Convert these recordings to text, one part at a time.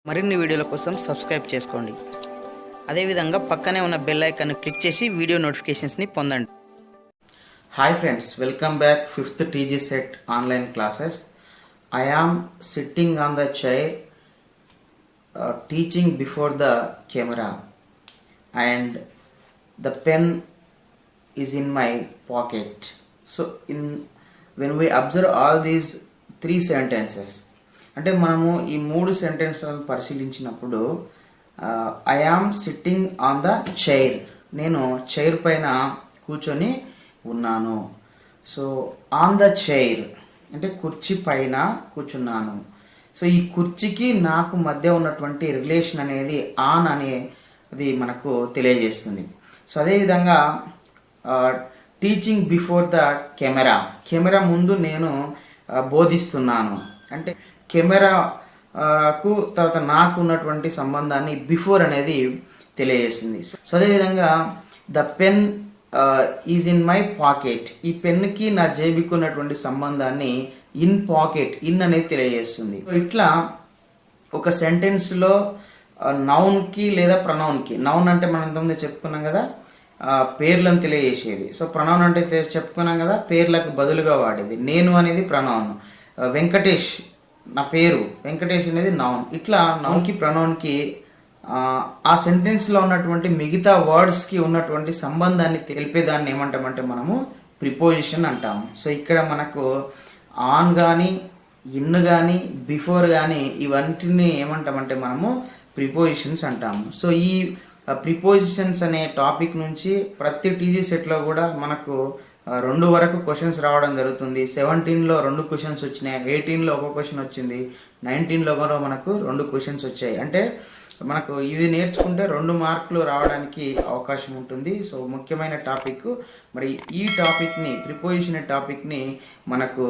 మరిన్ని వీడియోల కోసం సబ్స్క్రైబ్ చేసుకోండి. అదేవిధంగా పక్కనే ఉన్న బెల్ ఐకాన్ క్లిక్ చేసి వీడియో నోటిఫికేషన్స్ని పొందండి. Hi friends, welcome back 5th TG set online classes. I am sitting on the chair teaching before the camera and the pen is in my pocket. So when we observe all these 3 sentences, అంటే మనము ఈ 3 సెంటెన్స్లను పరిశీలించినప్పుడు I am sitting on the chair, నేను chair పైన కూర్చొని ఉన్నాను. So on the chair అంటే కుర్చీ పైన కూర్చున్నాను. సో ఈ కుర్చీకి నాకు మధ్య ఉన్నటువంటి రిలేషన్ అనేది ఆన్ అనేది మనకు తెలియజేస్తుంది. సో అదేవిధంగా టీచింగ్ బిఫోర్ ద కెమెరా ముందు నేను బోధిస్తున్నాను అంటే కెమెరాకు తర్వాత నాకు ఉన్నటువంటి సంబంధాన్ని బిఫోర్ అనేది తెలియజేస్తుంది. సో అదేవిధంగా the pen is in my pocket, ఈ పెన్కి నా జేబుకి ఉన్నటువంటి సంబంధాన్ని ఇన్ పాకెట్ అనేది తెలియజేస్తుంది. ఇట్లా ఒక సెంటెన్స్లో నౌన్కి లేదా ప్రనౌన్కి, నౌన్ అంటే మనం ఇంతకుముందు చెప్పుకున్నాం కదా పేర్లను తెలియజేసేది. సో ప్రనౌన్ అంటే చెప్పుకున్నాం కదా పేర్లకు బదులుగా వాడేది. నేను అనేది ప్రనౌన్, వెంకటేష్ నా పేరు వెంకటేష్ అనేది నౌన్. ఇట్లా నౌన్కి ప్రనౌన్కి ఆ సెంటెన్స్లో ఉన్నటువంటి మిగతా వర్డ్స్కి ఉన్నటువంటి సంబంధాన్ని తెలిపేదాన్ని ఏమంటామంటే మనము ప్రిపోజిషన్ అంటాము. సో ఇక్కడ మనకు ఆన్ కానీ ఇన్ కానీ బిఫోర్ కానీ ఇవన్నిటిని ఏమంటామంటే మనము ప్రిపోజిషన్స్ అంటాము. సో ఈ ప్రిపోజిషన్స్ అనే టాపిక్ నుంచి ప్రతి టీజీ సెట్లో కూడా మనకు 2 వరకు క్వశ్చన్స్ రావడం జరుగుతుంది. 17లో 2 క్వశ్చన్స్ వచ్చినాయి, 18లో 1 క్వశ్చన్ వచ్చింది, 19లో కూడా మనకు 2 క్వశ్చన్స్ వచ్చాయి. అంటే మనకు ఇది నేర్చుకుంటే 2 మార్కులు రావడానికి అవకాశం ఉంటుంది. సో ముఖ్యమైన టాపిక్. మరి ఈ టాపిక్ని ప్రిపోజిషన్ టాపిక్ని మనకు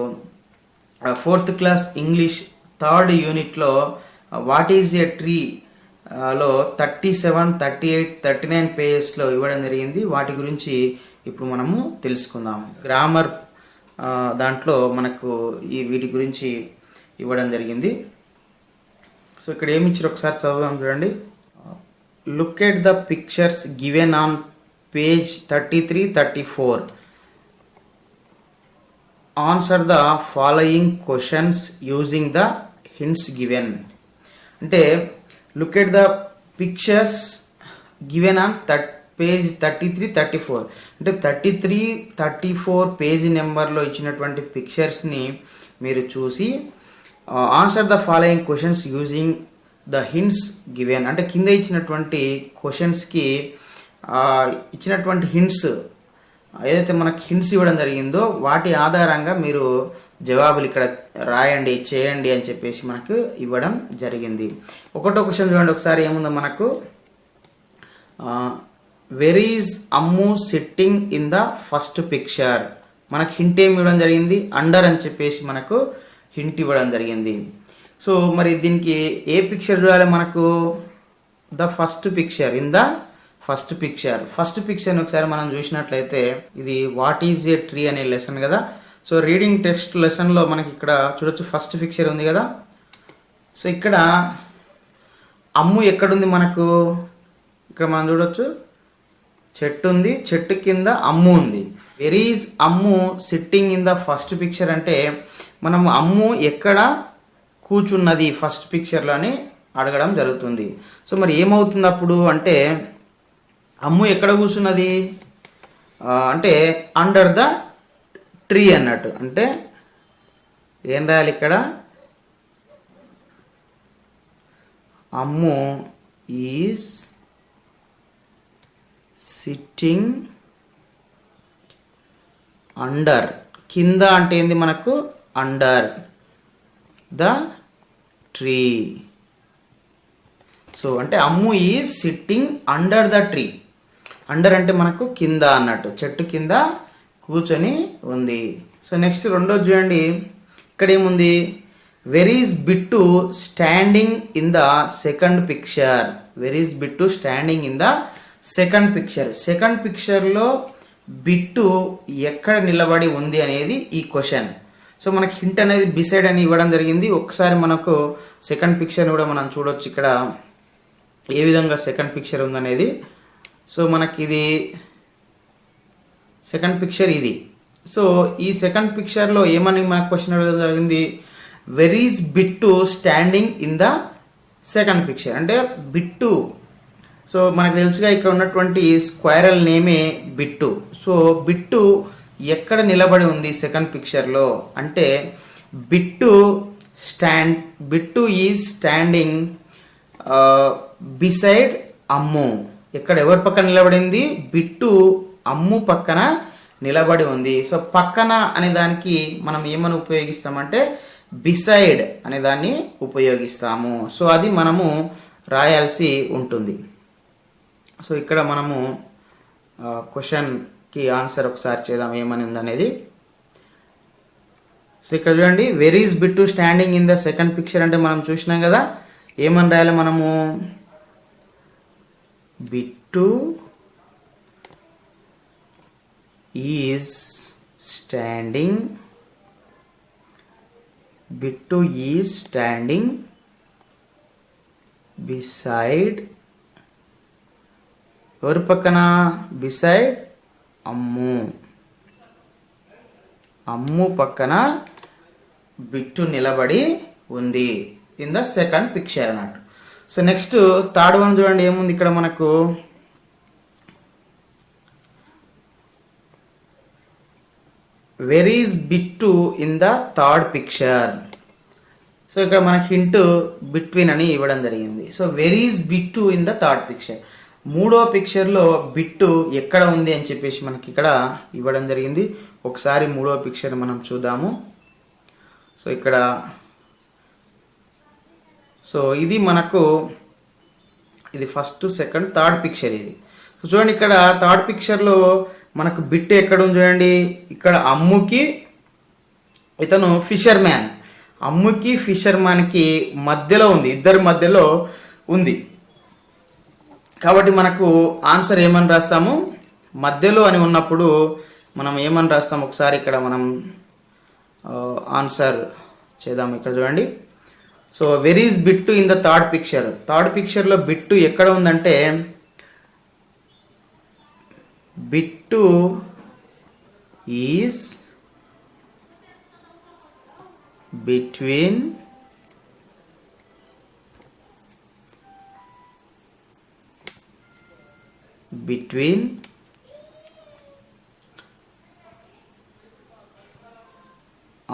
4th క్లాస్ ఇంగ్లీష్ 3rd యూనిట్లో వాట్ ఈజ్ ఏ ట్రీ లో 37, 38, 39 పేజెస్లో ఇవ్వడం జరిగింది. వాటి గురించి ఇప్పుడు మనము తెలుసుకుందాం. గ్రామర్ దాంట్లో మనకు వీటి గురించి ఇవ్వడం జరిగింది. సో ఇక్కడ ఏమి ఇచ్చారు ఒకసారి చదువుదాం చూడండి. Look at the pictures given on page 33, 34. Answer the following questions using the hints given. అంటే look at the pictures given on page 33, 34 అంటే 33, 34 పేజీ నెంబర్లో ఇచ్చినటువంటి పిక్చర్స్ని మీరు చూసి answer the following questions using the hints given అంటే కింద ఇచ్చినటువంటి క్వశ్చన్స్కి ఇచ్చినటువంటి హింట్స్ ఏదైతే మనకి హింట్స్ ఇవ్వడం జరిగిందో వాటి ఆధారంగా మీరు జవాబులు ఇక్కడ రాయండి, చేయండి అని చెప్పేసి మనకు ఇవ్వడం జరిగింది. ఒకటో క్వశ్చన్ చూడండి ఒకసారి ఏముందో మనకు. Where is Ammu sitting in the first picture. మనకు హింట్ ఏమి ఇవ్వడం జరిగింది, అండర్ అని చెప్పేసి మనకు హింట్ ఇవ్వడం జరిగింది. సో మరి దీనికి ఏ పిక్చర్ చూడాలి మనకు, the first picture, in the first పిక్చర్ని ఒకసారి మనం చూసినట్లయితే ఇది వాట్ ఈజ్ ఏ ట్రీ అనే లెసన్ కదా. సో రీడింగ్ టెక్స్ట్ లెసన్లో మనకి ఇక్కడ చూడొచ్చు ఫస్ట్ పిక్చర్ ఉంది కదా. సో ఇక్కడ అమ్ము ఎక్కడుంది మనకు, ఇక్కడ మనం చూడొచ్చు చెట్టు ఉంది, చెట్టు కింద అమ్ము ఉంది. Where is Ammu sitting in the first picture అంటే మనం అమ్ము ఎక్కడ కూర్చున్నది ఫస్ట్ పిక్చర్లో అని అడగడం జరుగుతుంది. సో మరి ఏమవుతుంది అప్పుడు అంటే అమ్ము ఎక్కడ కూర్చున్నది అంటే అండర్ ద ట్రీ అన్నట్టు. అంటే ఏం రాయాలి ఇక్కడ, అమ్ము ఈజ్ సిట్టింగ్ అండర్, కింద అంటే ఏంది మనకు అండర్ ద ట్రీ. సో అంటే Ammu is sitting under the tree. Under అంటే మనకు కింద అన్నట్టు, చెట్టు కింద కూర్చొని ఉంది. సో నెక్స్ట్ రెండోది చూడండి, ఇక్కడ ఏముంది, where is Bittu standing in the second picture. Where is Bittu standing in the second పిక్చర్లో బిట్టు ఎక్కడ నిలబడి ఉంది అనేది ఈ క్వశ్చన్. సో మనకి హింట్ అనేది బిసైడ్ అని ఇవ్వడం జరిగింది. ఒకసారి మనకు సెకండ్ పిక్చర్ని కూడా మనం చూడొచ్చు ఇక్కడ ఏ విధంగా సెకండ్ పిక్చర్ ఉందనేది. సో మనకి ఇది సెకండ్ పిక్చర్ ఇది. సో ఈ సెకండ్ పిక్చర్లో ఏమని మనకు క్వశ్చన్ అడగడం జరిగింది, where is Bittu standing in the second picture అంటే బిట్టు. సో మనకు తెలుసుగా ఇక్కడ ఉన్నటువంటి స్క్వైరల్ నేమే బిట్టు. సో బిట్టు ఎక్కడ నిలబడి ఉంది సెకండ్ పిక్చర్లో అంటే Bittu is standing beside Ammu. ఎక్కడ ఎవరి పక్కన నిలబడింది, బిట్టు అమ్ము పక్కన నిలబడి ఉంది. సో పక్కన అనే దానికి మనం ఏమని ఉపయోగిస్తామంటే బిసైడ్ అనే దాన్ని ఉపయోగిస్తాము. సో అది మనము రాయాల్సి ఉంటుంది. సో ఇక్కడ మనము క్వశ్చన్కి ఆన్సర్ ఒకసారి చేద్దాం ఏమని ఉందనేది. సో ఇక్కడ చూడండి, where is Bittu standing in the second picture అంటే మనం చూసినాం కదా, ఏమని రాయాలి మనము, బిట్టు ఈజ్ స్టాండింగ్ బిసైడ్ ఎవరి పక్కన, బిసైడ్ అమ్ము పక్కన బిట్టు నిలబడి ఉంది ఇన్ ద సెకండ్ పిక్చర్ అన్నట్టు. సో నెక్స్ట్ థర్డ్ వన్ చూడండి ఏముంది ఇక్కడ మనకు, where is Bittu in the third picture. So ఇక్కడ మనకి హింట్ బిట్వీన్ అని ఇవ్వడం జరిగింది. So where is Bittu in the third picture, మూడో పిక్చర్లో బిట్టు ఎక్కడ ఉంది అని చెప్పేసి మనకి ఇక్కడ ఇవ్వడం జరిగింది. ఒకసారి మూడో పిక్చర్ మనం చూద్దాము. సో ఇక్కడ సో ఇది మనకు ఇది ఫస్ట్ సెకండ్ థర్డ్ పిక్చర్ ఇది. సో చూడండి ఇక్కడ థర్డ్ పిక్చర్లో మనకు బిట్టు ఎక్కడ ఉంది చూడండి, ఇక్కడ అమ్ముకి ఇతను ఫిషర్ మ్యాన్, అమ్ముకి ఫిషర్ మ్యాన్కి మధ్యలో ఉంది, ఇద్దరి మధ్యలో ఉంది. కాబట్టి మనకు ఆన్సర్ ఏమని రాస్తాము, మధ్యలో అని ఉన్నప్పుడు మనం ఏమని రాస్తాం ఒకసారి ఇక్కడ మనం ఆన్సర్ చేద్దాం. ఇక్కడ చూడండి, so where is Bittu in the third picture, third పిక్చర్లో బిట్టు ఎక్కడ ఉందంటే Bittu is between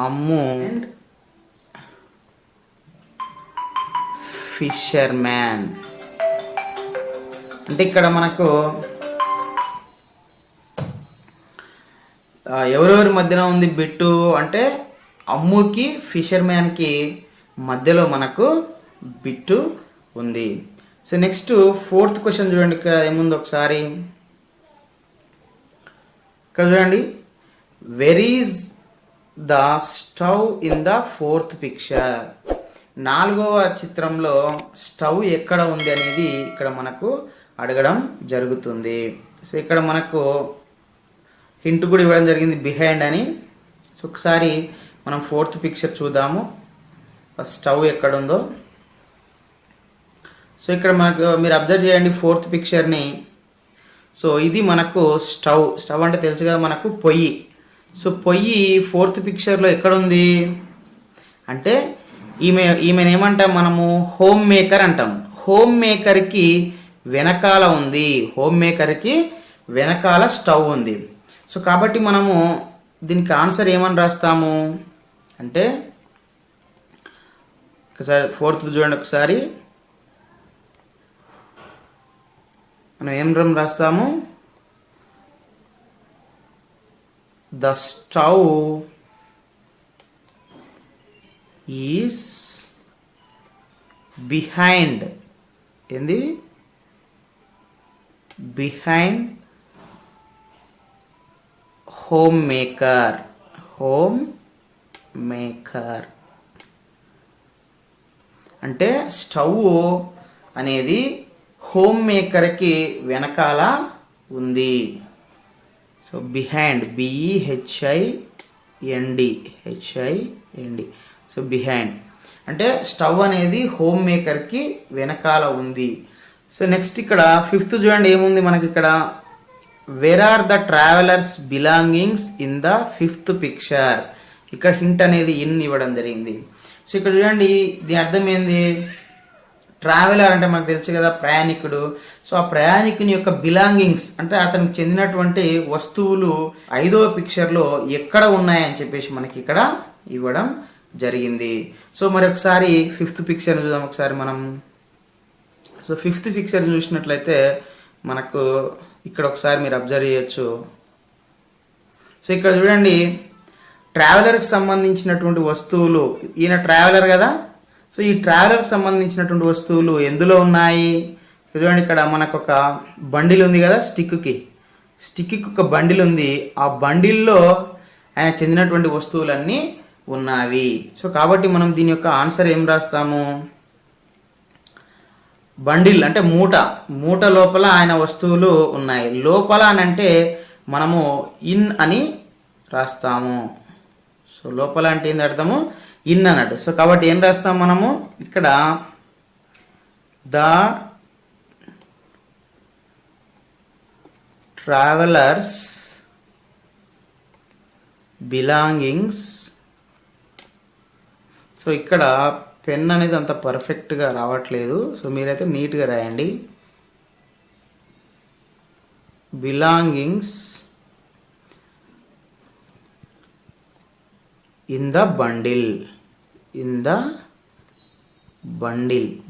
Ammu and fisherman. అంటే ఇక్కడ మనకు ఎవరెవరి మధ్యన ఉంది బిట్టు అంటే అమ్ముకి ఫిషర్ మ్యాన్కి మధ్యలో మనకు బిట్టు ఉంది. సో నెక్స్ట్ ఫోర్త్ క్వశ్చన్ చూడండి, ఇక్కడ ఏముంది ఒకసారి ఇక్కడ చూడండి, where is the stove in the fourth picture, నాలుగవ చిత్రంలో స్టవ్ ఎక్కడ ఉంది అనేది ఇక్కడ మనకు అడగడం జరుగుతుంది. సో ఇక్కడ మనకు హింట్ కూడా ఇవ్వడం జరిగింది బిహైండ్ అని. సో ఒకసారి మనం ఫోర్త్ పిక్చర్ చూద్దాము, స్టవ్ ఎక్కడ ఉందో. సో ఇక్కడ మనకు మీరు అబ్జర్వ్ చేయండి ఫోర్త్ పిక్చర్ని. సో ఇది మనకు స్టవ్ అంటే తెలుసు కదా మనకు పొయ్యి. సో పొయ్యి ఫోర్త్ పిక్చర్లో ఎక్కడుంది అంటే ఈమెను ఏమంటాం మనము, హోమ్ మేకర్ అంటాం. హోమ్ మేకర్కి వెనకాల ఉంది, హోమ్ మేకర్కి వెనకాల స్టవ్ ఉంది. సో కాబట్టి మనము దీనికి ఆన్సర్ ఏమని రాస్తాము అంటే ఒకసారి ఫోర్త్ చూడండి, ఒకసారి మనం ఏం రాస్తాము, ద స్టవ్ ఈజ్ బిహైండ్ ఏంది, బిహైండ్ హోమ్ మేకర్ అంటే స్టవ్ అనేది హోమ్ మేకర్కి వెనకాల ఉంది. సో బిహైండ్ బిఈహెచ్ఐఎన్డి సో బిహైండ్ అంటే స్టవ్ అనేది హోమ్ మేకర్కి వెనకాల ఉంది. సో నెక్స్ట్ ఇక్కడ 5th చూడండి ఏముంది మనకి ఇక్కడ, where are the traveller's belongings in the 5th picture. ఇక్కడ హింట్ అనేది ఇన్ ఇవ్వడం జరిగింది. సో ఇక్కడ చూడండి దీని అర్థం ఏంది, ట్రావెలర్ అంటే మనకు తెలుసు కదా ప్రయాణికుడు. సో ఆ ప్రయాణికుని యొక్క బిలాంగింగ్స్ అంటే అతనికి చెందినటువంటి వస్తువులు 5వ పిక్చర్లో ఎక్కడ ఉన్నాయని చెప్పేసి మనకి ఇక్కడ ఇవ్వడం జరిగింది. సో మరి ఒకసారి 5th పిక్చర్ చూద్దాం ఒకసారి మనం. సో 5th పిక్చర్ చూసినట్లయితే మనకు ఇక్కడ ఒకసారి మీరు అబ్జర్వ్ చేయొచ్చు. సో ఇక్కడ చూడండి ట్రావెలర్కి సంబంధించినటువంటి వస్తువులు, ఈయన ట్రావెలర్ కదా, సో ఈ ట్రావెలర్కి సంబంధించినటువంటి వస్తువులు ఎందులో ఉన్నాయి చూడండి. ఇక్కడ మనకు ఒక బండిల్ ఉంది కదా, స్టిక్కి ఒక బండిల్ ఉంది. ఆ బండిల్లో ఆయన చెందినటువంటి వస్తువులన్నీ ఉన్నవి. సో కాబట్టి మనం దీని యొక్క ఆన్సర్ ఏం రాస్తాము, బండిల్ అంటే మూట లోపల ఆయన వస్తువులు ఉన్నాయి. లోపల అని అంటే మనము ఇన్ అని రాస్తాము. సో లోపల అంటే ఏంది అర్థము, ఇన్ అన్నట్టు. సో కాబట్టి ఏం రాస్తాం మనము ఇక్కడ, ద ట్రావెలర్స్ బిలాంగింగ్స్. సో ఇక్కడ పెన్ అనేది అంత పర్ఫెక్ట్గా రావట్లేదు, సో మీరైతే నీట్గా రాయండి. Belongings in the bundle.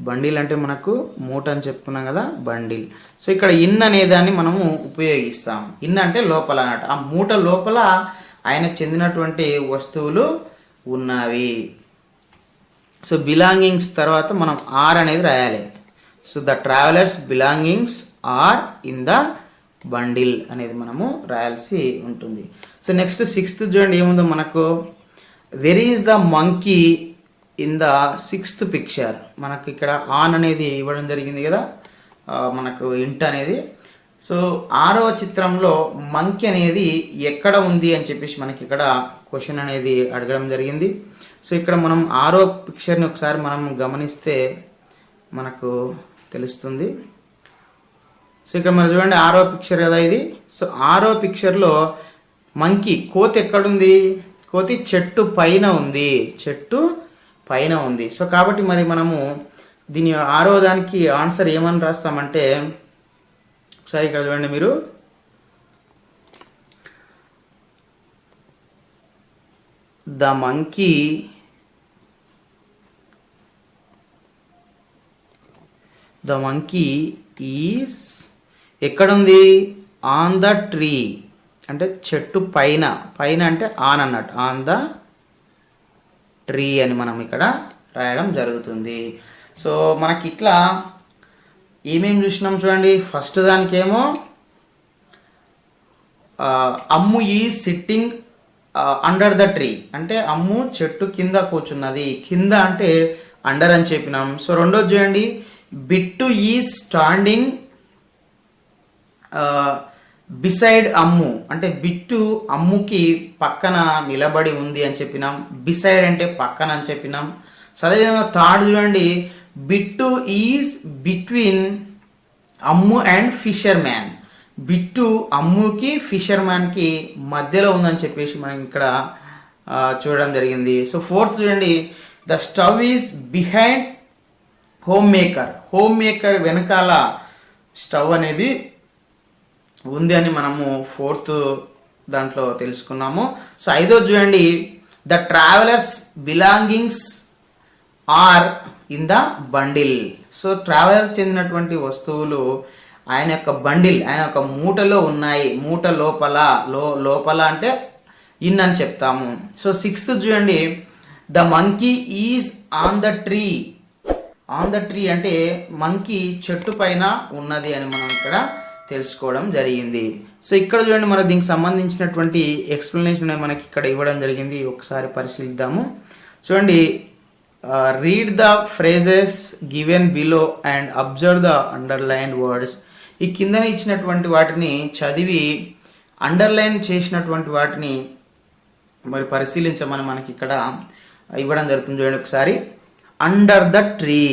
Bundle అంటే మనకు మూట అని చెప్పుకున్నాం కదా, బండిల్. సో ఇక్కడ ఇన్ అనే దాన్ని మనము ఉపయోగిస్తాం. ఇన్ అంటే లోపల అన్నట్టు. ఆ మూట లోపల ఆయనకు చెందినటువంటి వస్తువులు ఉన్నవి. సో బిలాంగింగ్స్ తర్వాత మనం ఆర్ అనేది రాయాలి. So the traveller's belongings are in the bundle అనేది మనము రాయాల్సి ఉంటుంది. సో నెక్స్ట్ 6th చూడండి ఏముందో మనకు, where is the monkey in the 6th picture. మనకు ఇక్కడ ఆన్ అనేది ఇవ్వడం జరిగింది కదా, మనకు ఇంట్ అనేది. సో 6వ చిత్రంలో మంకీ అనేది ఎక్కడ ఉంది అని చెప్పేసి మనకి ఇక్కడ క్వశ్చన్ అనేది అడగడం జరిగింది. సో ఇక్కడ మనం 6వ పిక్చర్ని ఒకసారి మనం గమనిస్తే మనకు తెలుస్తుంది. సో ఇక్కడ మనం చూడండి 6వ పిక్చర్ కదా ఇది. సో 6వ పిక్చర్లో మంకీ, కోతి ఎక్కడుంది, కోతి చెట్టు పైన ఉంది. సో కాబట్టి మరి మనము దీని 6వ దానికి ఆన్సర్ ఏమని రాస్తామంటే, ఒకసారి ఇక్కడ చూడండి మీరు, ద మంకీ ఈస్ ఎక్కడుంది, ఆన్ ద ట్రీ అంటే చెట్టు పైన అంటే ఆన్ అన్నట్టు, ఆన్ ద ట్రీ అని మనం ఇక్కడ రాయడం జరుగుతుంది. సో మనకి ఇట్లా ఏమేమి చూసినాం చూడండి. ఫస్ట్ దానికేమో Ammu is sitting under the tree అంటే అమ్ము చెట్టు కింద కూర్చున్నది, కింద అంటే అండర్ అని చెప్పినాం. సో రెండోది చూడండి, బిట్టు ఈజ్ స్టాండింగ్ బిసైడ్ అమ్ము అంటే బిట్టు అమ్ముకి పక్కన నిలబడి ఉంది అని చెప్పినాం. బిసైడ్ అంటే పక్కన అని చెప్పినాం. సో అదేవిధంగా థర్డ్ చూడండి, Bittu is between Ammu and fisherman. Bittu అమ్ముకి ఫిషర్ మ్యాన్కి మధ్యలో ఉందని చెప్పేసి మనం ఇక్కడ చూడడం జరిగింది. సో ఫోర్త్ చూడండి, the stove is behind homemaker వెనకాల స్టవ్ అనేది ఉంది అని మనము 4th దాంట్లో తెలుసుకున్నాము. సో 5వ చూడండి, the traveller's belongings are in the bundle. So traveller చెందినటువంటి వస్తువులు ఆయన యొక్క బండిల్, ఆయన యొక్క మూటలో ఉన్నాయి. మూట లోపల అంటే ఇన్ అని చెప్తాము. సో 6th చూడండి, the monkey is on the tree. On the tree అంటే మంకీ చెట్టు పైన ఉన్నది అని మనం ఇక్కడ తెలుసుకోవడం జరిగింది. సో ఇక్కడ చూడండి మన దీనికి సంబంధించినటువంటి ఎక్స్ప్లెనేషన్ మనకి ఇక్కడ ఇవ్వడం జరిగింది. ఒకసారి పరిశీలిద్దాము. చూడండి, read the phrases given below and observe the underlined words. ఈ కింద ఇచ్చినటువంటి వాటిని చదివి అండర్లైన్ చేసినటువంటి వాటిని మరి పరిశీలించమని మనకి ఇక్కడ ఇవ్వడం జరుగుతుంది. చూడండి ఒకసారి, under the tree.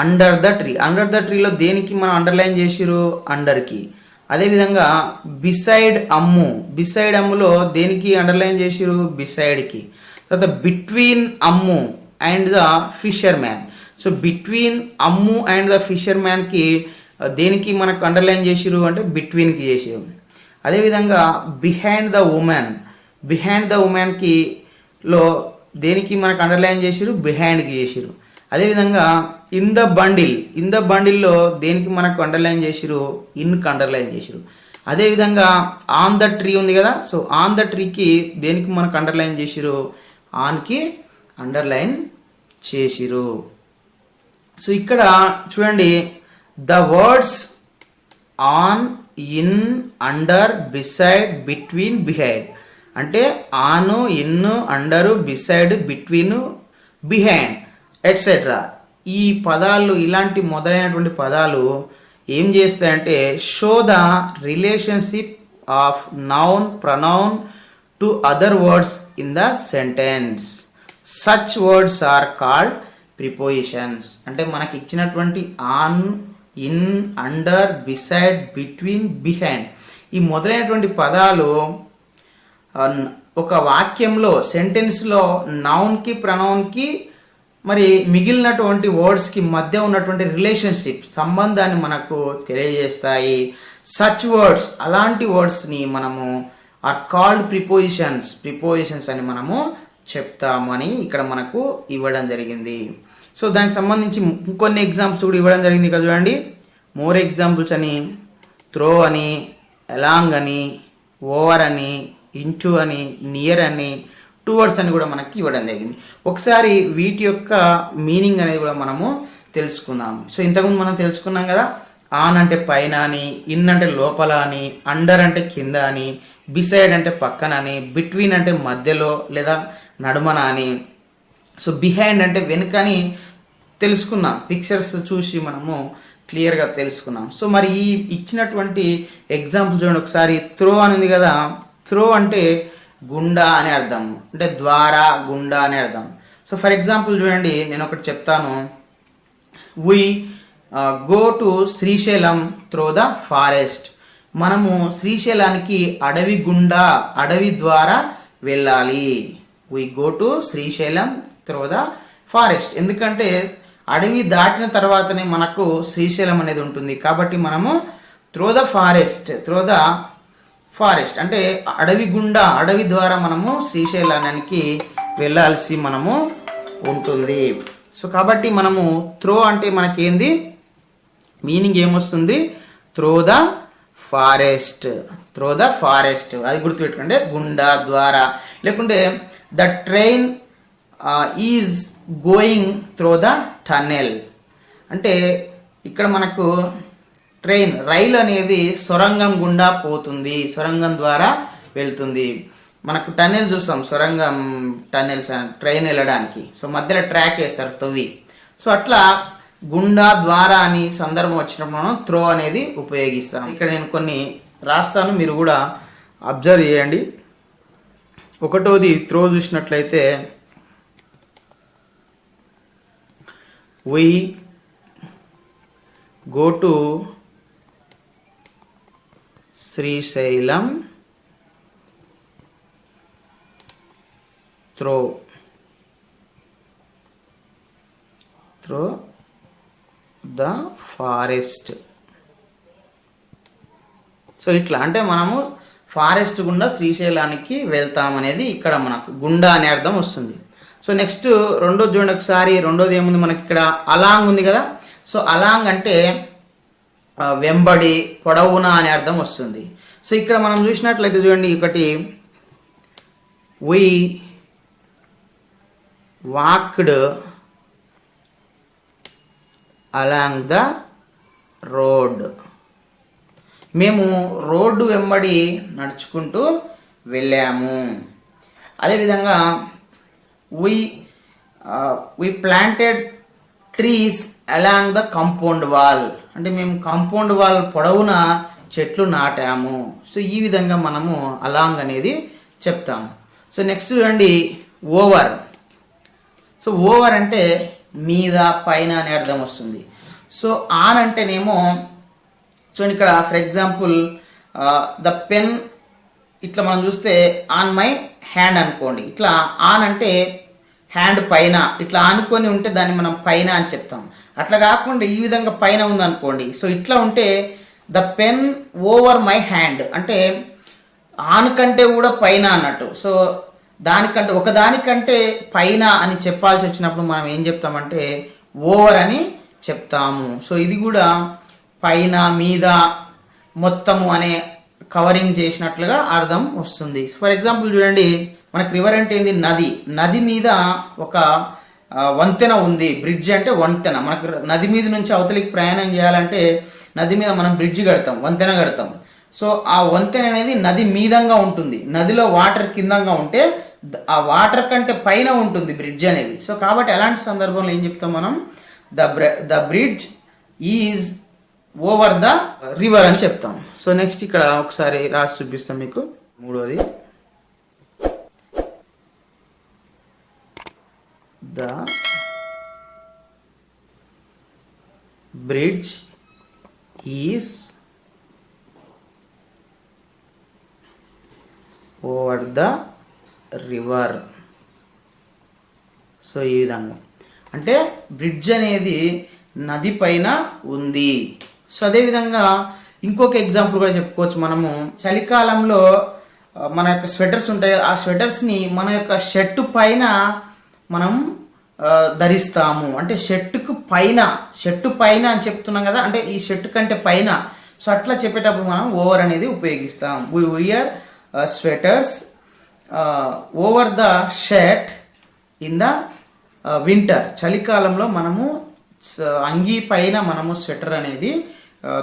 Under the tree, under the ట్రీలో దేనికి మనం అండర్లైన్ చేసిరు? అండర్కి. అదేవిధంగా బిసైడ్ అమ్ము, బిసైడ్ అమ్ములో దేనికి అండర్లైన్ చేసిరు? బిసైడ్కి. తర్వాత between Ammu and the fisherman. So between Ammu and the fisher మ్యాన్కి దేనికి మనకు అండర్లైన్ చేసిరు అంటే బిట్వీన్కి చేసిరు. అదేవిధంగా behind the women, behind the ఉమెన్కి లో దేనికి మనకు అండర్లైన్ చేసిరు? బిహైండ్కి చేసిరు. అదేవిధంగా in the bundle, in the బండిల్లో దేనికి మనకు అండర్లైన్ చేసిరు? ఇన్కి అండర్లైన్ చేసిరు. అదేవిధంగా ఆన్ ద ట్రీ ఉంది కదా, సో ఆన్ ద ట్రీకి దేనికి మనకు అండర్లైన్ చేసిరు? ఆన్కి అండర్లైన్ చేసిరు. సో ఇక్కడ చూడండి, the words on, in, under, beside, between, behind అంటే on, in, under, beside, between, behind etcetera ఈ పదాలు, ఇలాంటి మొదలైనటువంటి పదాలు ఏం చేస్తాయంటే show the relationship of noun, pronoun to other words in the sentence. Such words are called prepositions. అంటే మనకి ఇచ్చినటువంటి on, in, under, beside, between, behind ఈ మొదలైనటువంటి పదాలు ఒక వాక్యంలో, సెంటెన్స్లో నౌన్కి, ప్రొనౌన్కి మరి మిగిలినటువంటి వర్డ్స్కి మధ్య ఉన్నటువంటి రిలేషన్షిప్, సంబంధాన్ని మనకు తెలియజేస్తాయి. సచ్ వర్డ్స్, అలాంటి వర్డ్స్ని మనము ఆర్ కాల్డ్ ప్రిపోజిషన్స్, ప్రిపోజిషన్స్ అని మనము చెప్తామని ఇక్కడ మనకు ఇవ్వడం జరిగింది. సో దానికి సంబంధించి ఇంకొన్ని ఎగ్జాంపుల్స్ కూడా ఇవ్వడం జరిగింది ఇక్కడ చూడండి. మోర్ ఎగ్జాంపుల్స్ అని, త్రో అని, అలాంగ్ అని, ఓవర్ అని, ఇంటూ అని, నియర్ అని, టువర్డ్స్ అని కూడా మనకి ఇవ్వడం జరిగింది. ఒకసారి వీటి యొక్క మీనింగ్ అనేది కూడా మనము తెలుసుకుందాం. సో ఇంతకుముందు మనం తెలుసుకున్నాం కదా, ఆన్ అంటే పైన అని, ఇన్ అంటే లోపల అని, అండర్ అంటే కింద అని, బిసైడ్ అంటే పక్కన అని, బిట్వీన్ అంటే మధ్యలో లేదా నడుమన అని, సో బిహైండ్ అంటే వెనుక అని తెలుసుకున్నాం. పిక్చర్స్ చూసి మనము క్లియర్గా తెలుసుకున్నాం. సో మరి ఈ ఇచ్చినటువంటి ఎగ్జాంపుల్ చూడండి ఒకసారి. త్రో అని ఉంది కదా, త్రో అంటే గుండా అని అర్థం, అంటే ద్వారా, గుండా అని అర్థం. సో ఫర్ ఎగ్జాంపుల్ చూడండి, నేను ఒకటి చెప్తాను. We go to Srisailam through the forest. మనము శ్రీశైలానికి అడవి గుండా, అడవి ద్వారా వెళ్ళాలి. We go to Srisailam through the forest. ఎందుకంటే అడవి దాటిన తర్వాతనే మనకు శ్రీశైలం అనేది ఉంటుంది. కాబట్టి మనము throw the forest, throw the forest అంటే అడవి గుండా, అడవి ద్వారా మనము శ్రీశైలానికి వెళ్ళాల్సి మనము ఉంటుంది. సో కాబట్టి మనము త్రో అంటే మనకేంది మీనింగ్ ఏమొస్తుంది? Throw the forest, throw the forest అది గుర్తుపెట్టుకుంటే గుండా, ద్వారా. లేకుంటే the train is going throw the tunnel అంటే ఇక్కడ మనకు ట్రైన్, రైలు అనేది సొరంగం గుండా పోతుంది, సొరంగం ద్వారా వెళ్తుంది. మనకు టన్నెల్ చూస్తాం, సొరంగం టన్నెల్స్ ట్రైన్ వెళ్ళడానికి. సో మధ్యలో ట్రాక్ వేస్తారు, తవ్వి. సో అట్లా గుండా, ద్వారా అని సందర్భం వచ్చినప్పుడు మనం త్రో అనేది ఉపయోగిస్తాం. ఇక్కడ నేను కొన్ని రాస్తాను, మీరు కూడా అబ్జర్వ్ చేయండి. ఒకటోది త్రో చూసినట్లయితే, we go to Srisailam through the forest. So ఇట్లా అంటే మనము ఫారెస్ట్ గుండా శ్రీశైలానికి వెళ్తామనేది ఇక్కడ మనకు గుండా అనే అర్థం వస్తుంది. సో నెక్స్ట్ రెండోది చూడండి ఒకసారి. రెండోది ఏముంది మనకి ఇక్కడ? అలాంగ్ ఉంది కదా. సో అలాంగ్ అంటే వెంబడి, పొడవునా అనే అర్థం వస్తుంది. సో ఇక్కడ మనం చూసినట్లయితే చూడండి, ఒకటి వి వాక్డ్ అలాంగ్ ద రోడ్. మేము రోడ్డు వెంబడి నడుచుకుంటూ వెళ్ళాము. అదేవిధంగా we planted trees along the compound wall అంటే మేము కాంపౌండ్ వాల్ పొడవున చెట్లు నాటాము. సో ఈ విధంగా మనము అలాంగ్ అనేది చెప్తాము. సో నెక్స్ట్ చూడండి ఓవర్. సో ఓవర్ అంటే మీద, పైన అనే అర్థం వస్తుంది. సో ఆన్ అంటేనేమో చూడండి ఇక్కడ ఫర్ ఎగ్జాంపుల్ ద పెన్, ఇట్లా మనం చూస్తే ఆన్ మై హ్యాండ్ అనుకోండి. ఇట్లా ఆన్ అంటే హ్యాండ్ పైన ఇట్లా ఆనుకొని ఉంటే దాన్ని మనం పైన అని చెప్తాం. అట్లా కాకుండా ఈ విధంగా పైన ఉందనుకోండి, సో ఇట్లా ఉంటే the pen over my hand అంటే ఆన్ కంటే కూడా పైన అన్నట్టు. సో దానికంటే ఒకదానికంటే పైన అని చెప్పాల్సి వచ్చినప్పుడు మనం ఏం చెప్తామంటే ఓవర్ అని చెప్తాము. సో ఇది కూడా పైన, మీద, మొత్తము అనే కవరింగ్ చేసినట్లుగా అర్థం వస్తుంది. ఫర్ ఎగ్జాంపుల్ చూడండి, మనకు రివర్ అంటే ఏంది? నది. నది మీద ఒక వంతెన ఉంది. బ్రిడ్జ్ అంటే వంతెన. మనకు నది మీద నుంచి అవతలికి ప్రయాణం చేయాలంటే నది మీద మనం బ్రిడ్జ్ కడతాం, వంతెన కడతాం. సో ఆ వంతెన అనేది నది మీదంగా ఉంటుంది. నదిలో వాటర్ కిందంగా ఉంటే ఆ వాటర్ కంటే పైన ఉంటుంది బ్రిడ్జ్ అనేది. సో కాబట్టి అలాంటి సందర్భంలో ఏం చెప్తాం మనం? The bridge is over the river అని చెప్తాం. సో నెక్స్ట్ ఇక్కడ ఒకసారి రాసి చూపిస్తాం మీకు. మూడోది, the bridge is over the river. So ఈ విధంగా అంటే బ్రిడ్జ్ అనేది నది పైన ఉంది. సో అదేవిధంగా ఇంకొక ఎగ్జాంపుల్ కూడా చెప్పుకోవచ్చు మనము. చలికాలంలో మన యొక్క స్వెటర్స్ ఉంటాయి. ఆ స్వెటర్స్ని మన యొక్క షర్టు పైన మనం ధరిస్తాము. అంటే షర్టుకు పైన, షర్టు పైన అని చెప్తున్నాం కదా, అంటే ఈ షర్టు కంటే పైన. సో అట్లా చెప్పేటప్పుడు మనం ఓవర్ అనేది ఉపయోగిస్తాం. We wear sweaters over the shirt in the winter. చలికాలంలో మనము అంగీ పైన మనము స్వెటర్ అనేది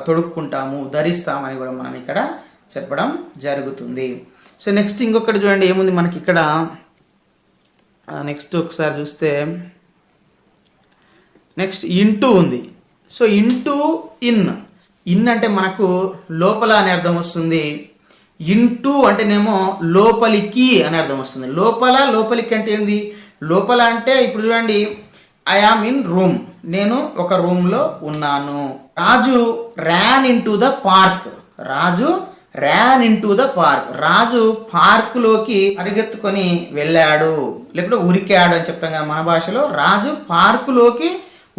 తొడుక్కుంటాము, ధరిస్తామని కూడా మనం ఇక్కడ చెప్పడం జరుగుతుంది. సో నెక్స్ట్ ఇంకొకటి చూడండి ఏముంది మనకి ఇక్కడ. నెక్స్ట్ ఒకసారి చూస్తే నెక్స్ట్ ఇంటూ ఉంది. So into in. ఇన్ అంటే మనకు లోపల అనే అర్థం వస్తుంది. ఇంటూ అంటేనేమో లోపలికి అని అర్థం వస్తుంది. లోపల, లోపలికి అంటే ఏంది? లోపల అంటే ఇప్పుడు చూడండి, ఐ ఆమ్ ఇన్ రూమ్, నేను ఒక రూమ్లో ఉన్నాను. Raju ran into the park. Raju ran into the park. Raju పార్కులోకి పరిగెత్తుకొని వెళ్ళాడు, లేకపోతే ఉరికాడు అని చెప్తాం కదా మన భాషలో. రాజు పార్కులోకి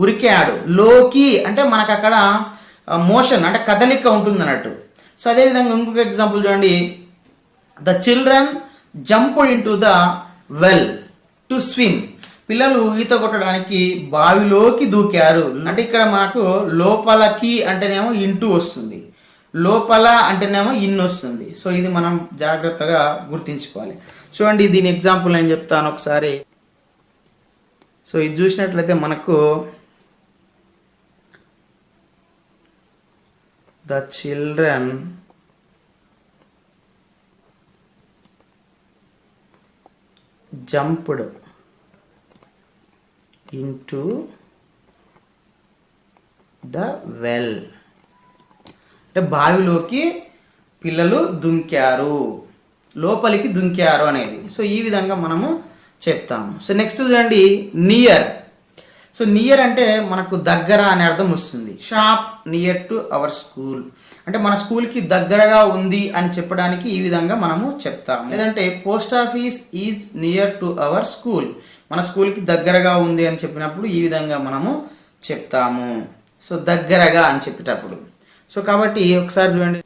ఉరికాడు. లోకి అంటే మనకు అక్కడ మోషన్ అంటే కదలిక ఉంటుంది అన్నట్టు. సో అదేవిధంగా ఇంకొక ఎగ్జాంపుల్ చూడండి, the children jumped in to the well to swim. పిల్లలు ఈత కొట్టడానికి బావిలోకి దూకారు. అంటే ఇక్కడ మనకు లోపలకి అంటేనేమో ఇంటూ వస్తుంది, లోపల అంటేనేమో ఇన్ వస్తుంది. సో ఇది మనం జాగ్రత్తగా గుర్తించుకోవాలి. చూడండి దీని ఎగ్జాంపుల్ నేను చెప్తాను ఒకసారి. సో ఇది చూసినట్లయితే మనకు the children jumped into the well అంటే బావిలోకి పిల్లలు దుంకారు, లోపలికి దుంకారు అనేది. సో ఈ విధంగా మనము చెప్తాము. సో నెక్స్ట్ చూడండి నియర్. సో నియర్ అంటే మనకు దగ్గర అనే అర్థం వస్తుంది. Shop near to our school అంటే మన స్కూల్కి దగ్గరగా ఉంది అని చెప్పడానికి ఈ విధంగా మనము చెప్తాము. లేదంటే post office is near to our school, మన స్కూల్కి దగ్గరగా ఉంది అని చెప్పినప్పుడు ఈ విధంగా మనము చెప్తాము. సో దగ్గరగా అని చెప్పేటప్పుడు. సో కాబట్టి ఒకసారి చూడండి,